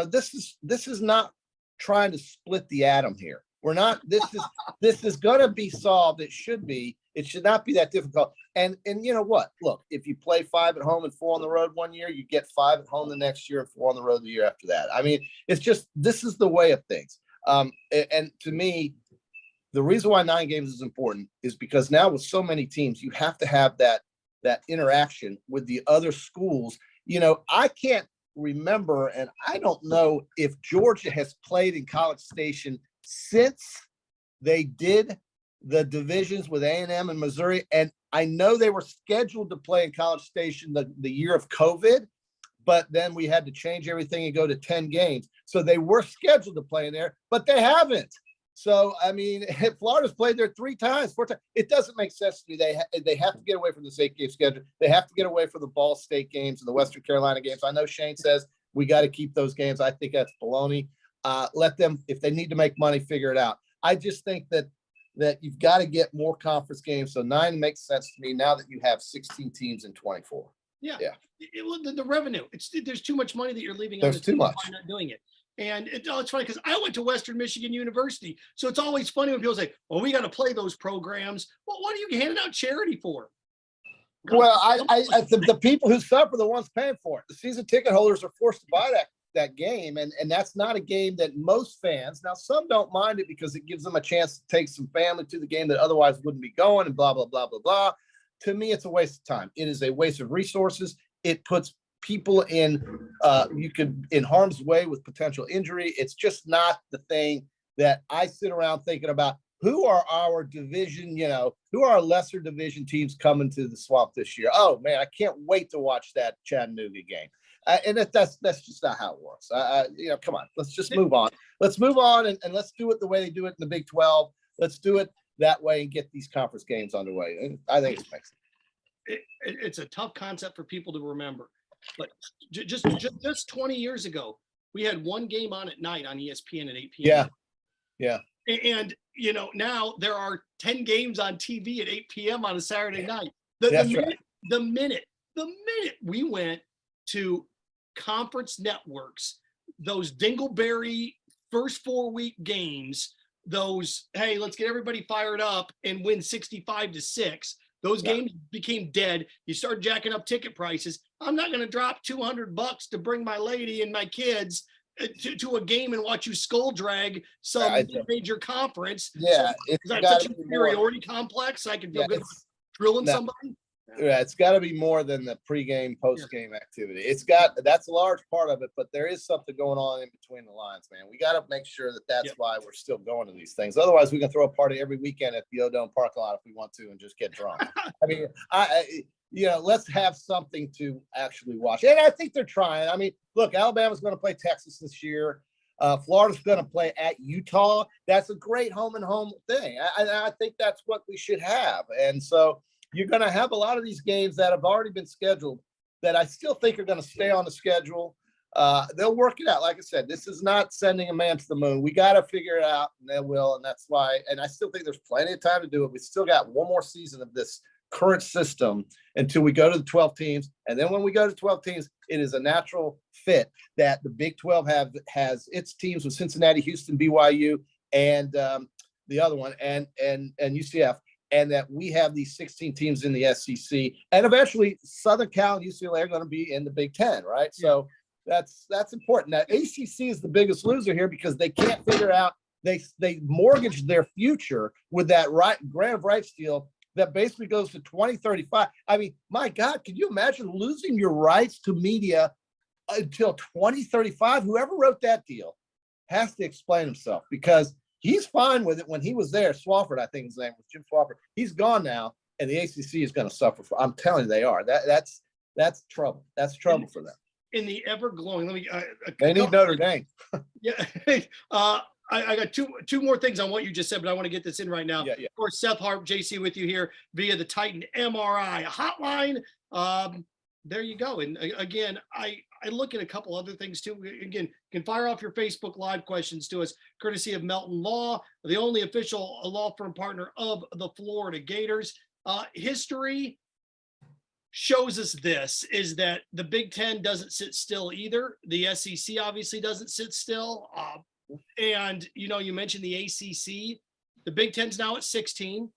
this is not trying to split the atom here. We're not, this is going to be solved. It should be. It should not be that difficult. And you know what? Look, if you play 5 at home and 4 on the road one year, you get 5 at home the next year and 4 on the road the year after that. I mean, it's just, this is the way of things. And to me, the reason why 9 games is important is because now with so many teams, you have to have that interaction with the other schools. I can't remember, and I don't know if Georgia has played in College Station since they did the divisions with A&M and Missouri. And I know they were scheduled to play in College Station the year of COVID, but then we had to change everything and go to 10 games. So they were scheduled to play in there, but they haven't. So, I mean, Florida's played there 4 times. It doesn't make sense to me. They have to get away from the 8-game schedule. They have to get away from the Ball State games and the Western Carolina games. I know Shane says we got to keep those games. I think that's baloney. Let them, if they need to make money, figure it out. I just think that you've got to get more conference games. So 9 makes sense to me now that you have 16 teams in 24. Yeah. The revenue, there's too much money that you're leaving. There's too much. By not doing it. And it's funny because I went to Western Michigan University. So it's always funny when people say, well, we got to play those programs. Well, what are you handing out charity for? Well, the people who suffer, the ones paying for it. The season ticket holders are forced to buy that game. And that's not a game that most fans, now some don't mind it because it gives them a chance to take some family to the game that otherwise wouldn't be going and blah, blah, blah, blah, blah. To me, it's a waste of time. It is a waste of resources. It puts people in harm's way with potential injury. It's just not the thing that I sit around thinking about. Who are our division, who are our lesser division teams coming to the Swamp this year? Oh man, I can't wait to watch that Chattanooga game. And that's just not how it works. Come on, let's just move on. Let's move on and let's do it the way they do it in the Big 12. Let's do it that way and get these conference games underway. And I think it makes sense. It's a tough concept for people to remember. But just 20 years ago, we had one game on at night on ESPN at 8 p.m. Yeah. And, now there are 10 games on TV at 8 p.m. on a Saturday night. The minute we went to conference networks, those Dingleberry first 4-week games, those, hey, let's get everybody fired up and win 65-6. Those games became dead. You start jacking up ticket prices. I'm not going to drop $200 to bring my lady and my kids to a game and watch you skull drag some major conference. Yeah, it's such a superiority complex. I can feel good drilling somebody. Yeah, it's got to be more than the pregame, postgame activity. That's a large part of it, but there is something going on in between the lines, man. We got to make sure that's why we're still going to these things. Otherwise, we can throw a party every weekend at the O'Dome parking lot if we want to and just get drunk. I mean, let's have something to actually watch. And I think they're trying. I mean, look, Alabama's going to play Texas this year. Florida's going to play at Utah. That's a great home and home thing. I think that's what we should have. And so you're going to have a lot of these games that have already been scheduled that I still think are going to stay on the schedule. They'll work it out. Like I said, this is not sending a man to the moon. We got to figure it out, and they will. And that's why, and I still think there's plenty of time to do it. We still got one more season of this current system until we go to the 12 teams. And then when we go to 12 teams, it is a natural fit that the Big 12 has its teams with Cincinnati, Houston, BYU, and the other one, and UCF. And that we have these 16 teams in the SEC, and eventually Southern Cal and UCLA are going to be in the Big 10, right? Yeah. So that's important. Now, ACC is the biggest loser here because they can't figure out they mortgage their future with that grant of rights deal that basically goes to 2035. I mean, my God, can you imagine losing your rights to media until 2035? Whoever wrote that deal has to explain himself because he's fine with it when he was there. Swafford, I think his name was Jim Swafford. He's gone now, and the ACC is going to suffer. I'm telling you, they are. That's trouble. That's trouble for them. In the ever glowing, they need Notre Dame. Yeah, I got two more things on what you just said, but I want to get this in right now. Yeah. Of course, Seth Harp, JC, with you here via the Titan MRI hotline. There you go. And again, I look at a couple other things too. Again, you can fire off your Facebook Live questions to us, courtesy of Melton Law, the only official law firm partner of the Florida Gators. History shows us this, is that the Big Ten doesn't sit still either. The SEC obviously doesn't sit still. And, you mentioned the ACC. The Big Ten's now at 16,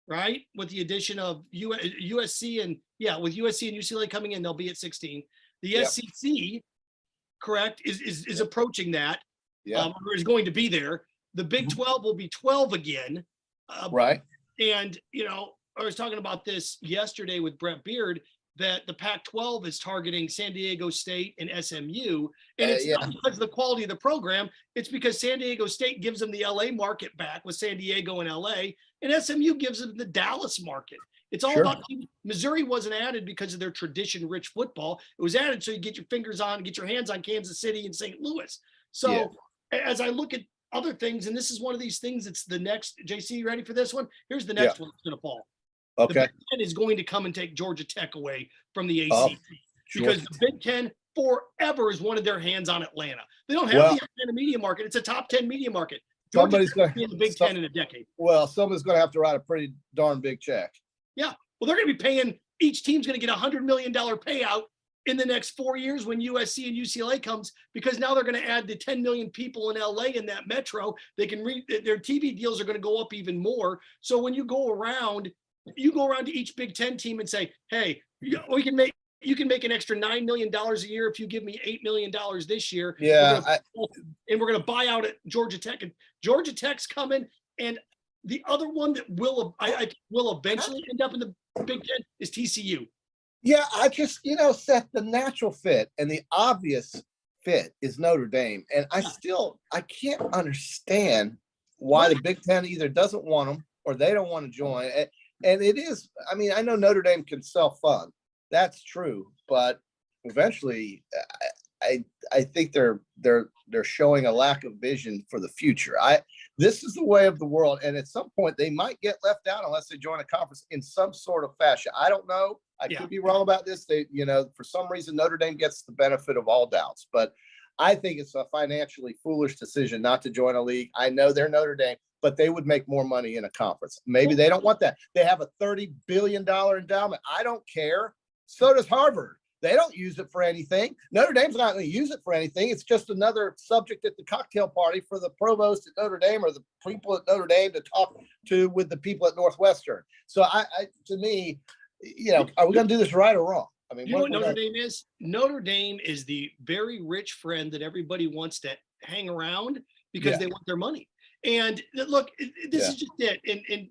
right? With the addition of USC and UCLA coming in, they'll be at 16. The SEC, correct, is approaching that. Yeah. Or is going to be there. The Big 12 will be 12 again. Right. And, I was talking about this yesterday with Brett Beard. that the Pac-12 is targeting San Diego State and SMU. And it's not because of the quality of the program. It's because San Diego State gives them the LA market back with San Diego and LA, and SMU gives them the Dallas market. It's all about Missouri wasn't added because of their tradition-rich football. It was added so you get your fingers on, get your hands on Kansas City and St. Louis. So as I look at other things, and this is one of these things, it's the next, JC, you ready for this one? Here's the next one that's going to fall. Okay. The Big Ten is going to come and take Georgia Tech away from the ACC because the Big Ten forever has wanted their hands on Atlanta. They don't have the Atlanta media market. It's a top 10 media market. Somebody's going to be in the Big Ten in a decade. Well, someone's going to have to write a pretty darn big check. Yeah. Well, they're going to be paying, each team's going to get $100 million payout in the next 4 years when USC and UCLA comes, because now they're going to add the 10 million people in LA in that metro. They can their TV deals are going to go up even more. So when you go around to each Big Ten team and say, hey, you can make an extra $9 million a year if you give me $8 million this year. Yeah. And we're going to buy out at Georgia Tech, and Georgia Tech's coming. And the other one that will eventually end up in the Big Ten is TCU. Yeah, I just, Seth, the natural fit and the obvious fit is Notre Dame. And I can't understand why the Big Ten either doesn't want them or they don't want to join. And it is, I know Notre Dame can self-fund. That's true. But eventually, I think they're showing a lack of vision for the future. This is the way of the world. And at some point, they might get left out unless they join a conference in some sort of fashion. I don't know. I could be wrong about this. They, for some reason, Notre Dame gets the benefit of all doubts. But I think it's a financially foolish decision not to join a league. I know they're Notre Dame, but they would make more money in a conference. Maybe they don't want that. They have a $30 billion endowment. I don't care. So does Harvard. They don't use it for anything. Notre Dame's not going to use it for anything. It's just another subject at the cocktail party for the provost at Notre Dame or the people at Notre Dame to talk to with the people at Northwestern. So to me, are we going to do this right or wrong? You know what Notre Dame is? Notre Dame is the very rich friend that everybody wants to hang around because they want their money. And look, this is just it. And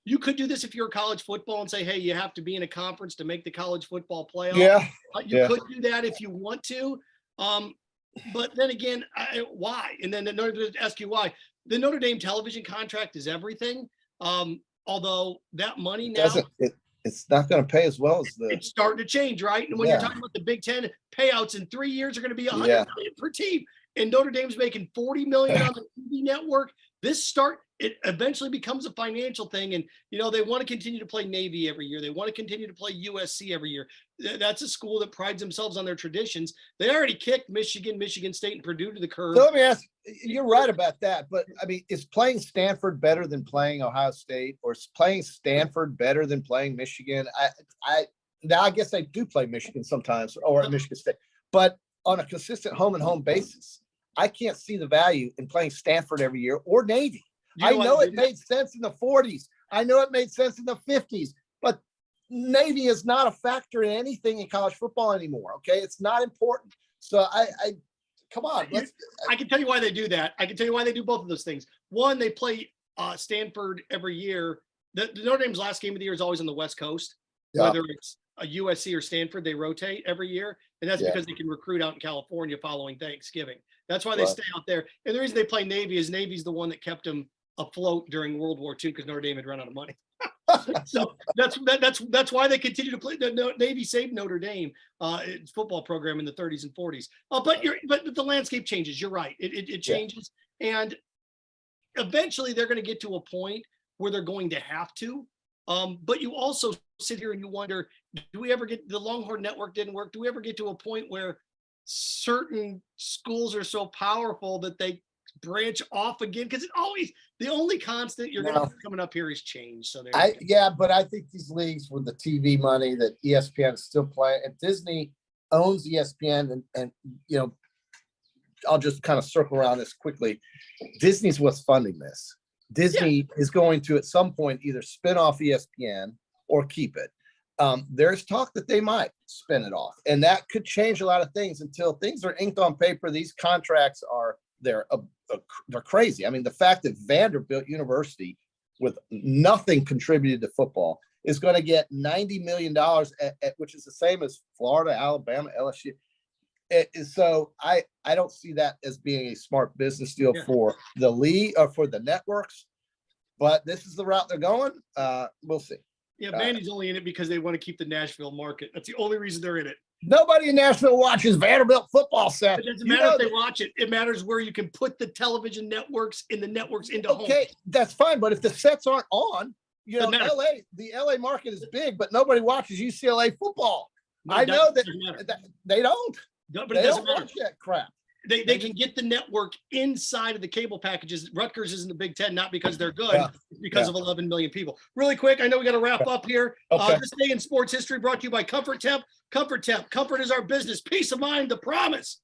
you could do this if you're college football and say, hey, you have to be in a conference to make the college football playoff. You could do that if you want to. But then again, why? And then to ask you why. The Notre Dame television contract is everything. Although that money now it's not going to pay as well as it's starting to change, right? And when you're talking about the Big Ten payouts in 3 years are going to be $100 million per team, and Notre Dame's making $40 million on the TV network. It eventually becomes a financial thing. And, they want to continue to play Navy every year. They want to continue to play USC every year. That's a school that prides themselves on their traditions. They already kicked Michigan State, and Purdue to the curb. So let me ask, you're right about that. But, is playing Stanford better than playing Ohio State, or is playing Stanford better than playing Michigan? Now I guess they do play Michigan sometimes, or Michigan State. But on a consistent home-and-home basis, I can't see the value in playing Stanford every year or Navy. I know it made sense in the 40s. I know it made sense in the 50s, but Navy is not a factor in anything in college football anymore. Okay. It's not important. So come on. I can tell you why they do that. I can tell you why they do both of those things. One, they play Stanford every year. The Notre Dame's last game of the year is always on the West Coast, whether it's a USC or Stanford, they rotate every year. And that's because they can recruit out in California following Thanksgiving. That's why they stay out there. And the reason they play Navy is Navy's the one that kept them afloat during World War II because Notre Dame had run out of money. So that's why they continue to play. The Navy saved Notre Dame its football program in the 30s and 40s. But the landscape changes. You're right. It changes, and eventually they're going to get to a point where they're going to have to. But you also sit here and you wonder, do we ever get, the Longhorn Network didn't work. Do we ever get to a point where certain schools are so powerful that they branch off again? Because it always, the only constant you're going to coming up here is change. So but I think these leagues with the TV money that ESPN is still playing, and Disney owns ESPN, and I'll just kind of circle around this quickly. Disney's what's funding this. Disney is going to at some point either spin off ESPN or keep it. There's talk that they might spin it off, and that could change a lot of things. Until things are inked on paper, these contracts are they're crazy. I mean, the fact that Vanderbilt University, with nothing contributed to football, is going to get $90 million, which is the same as Florida, Alabama, LSU. So I don't see that as being a smart business deal for the league or for the networks. But this is the route they're going. We'll see. Yeah, Vandy's only in it because they want to keep the Nashville market. That's the only reason they're in it. Nobody in Nashville watches Vanderbilt football, Seth. It doesn't matter if they watch it. It matters where you can put the television networks in the networks into home. Okay, that's fine. But if the sets aren't on, the LA market is big, but nobody watches UCLA football. I know that they don't. No, but it doesn't matter. Watch that crap. They can get the network inside of the cable packages. Rutgers is in the Big Ten, not because they're good, it's because of 11 million people. Really quick, I know we got to wrap up here. Okay. This day in sports history brought to you by Comfort Temp. Comfort Temp. Comfort is our business. Peace of mind, the promise.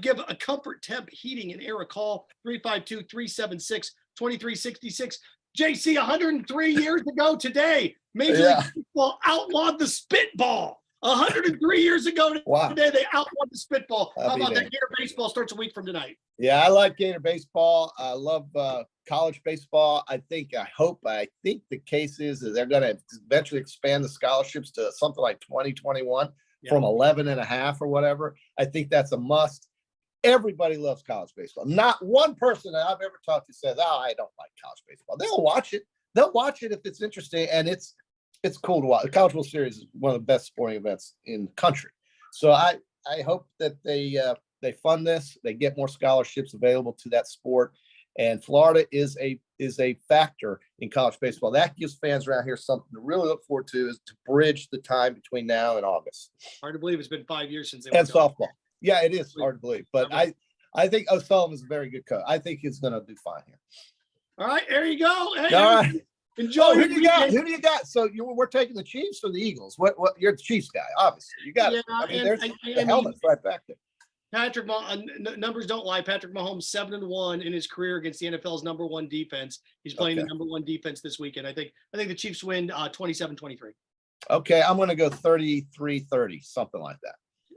Give a Comfort Temp heating and air a call, 352-376-2366. JC, 103 years ago today, Major League Baseball outlawed the spitball. 103 years ago today, they outlawed the spitball. How about that? Gator baseball starts a week from tonight. Yeah, I like Gator baseball. I love college baseball. I think the case is they're going to eventually expand the scholarships to something like 2021 from 11.5 or whatever. I think that's a must. Everybody loves college baseball. Not one person that I've ever talked to says, "Oh, I don't like college baseball." They'll watch it. They'll watch it if it's interesting, and it's cool to watch. The College World Series is one of the best sporting events in the country. So I hope that they fund this. They get more scholarships available to that sport. And Florida is a factor in college baseball. That gives fans around here something to really look forward to, is to bridge the time between now and August. Hard to believe it's been 5 years since they went. And softball. Yeah, it is hard to believe. But I think O'Sullivan's a very good coach. I think he's going to do fine here. All right, there you go. Hey, all right. Enjoy. Who do you got? Who do you got? So we're taking the Chiefs or the Eagles? What? You're the Chiefs guy, obviously. You got it. I mean, there's the helmets right back there. Patrick, numbers don't lie. Patrick Mahomes 7-1 in his career against the NFL's number one defense. He's playing the number one defense this weekend. I think the Chiefs win 27-23. Okay, I'm going to go 33-30, something like that.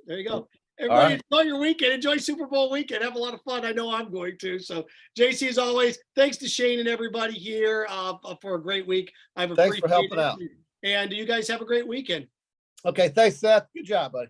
There you go. Everybody, enjoy your weekend. Enjoy Super Bowl weekend. Have a lot of fun. I know I'm going to. So, JC, as always, thanks to Shane and everybody here for a great week. Thanks for helping out. And you guys have a great weekend. Okay, thanks, Seth. Good job, buddy.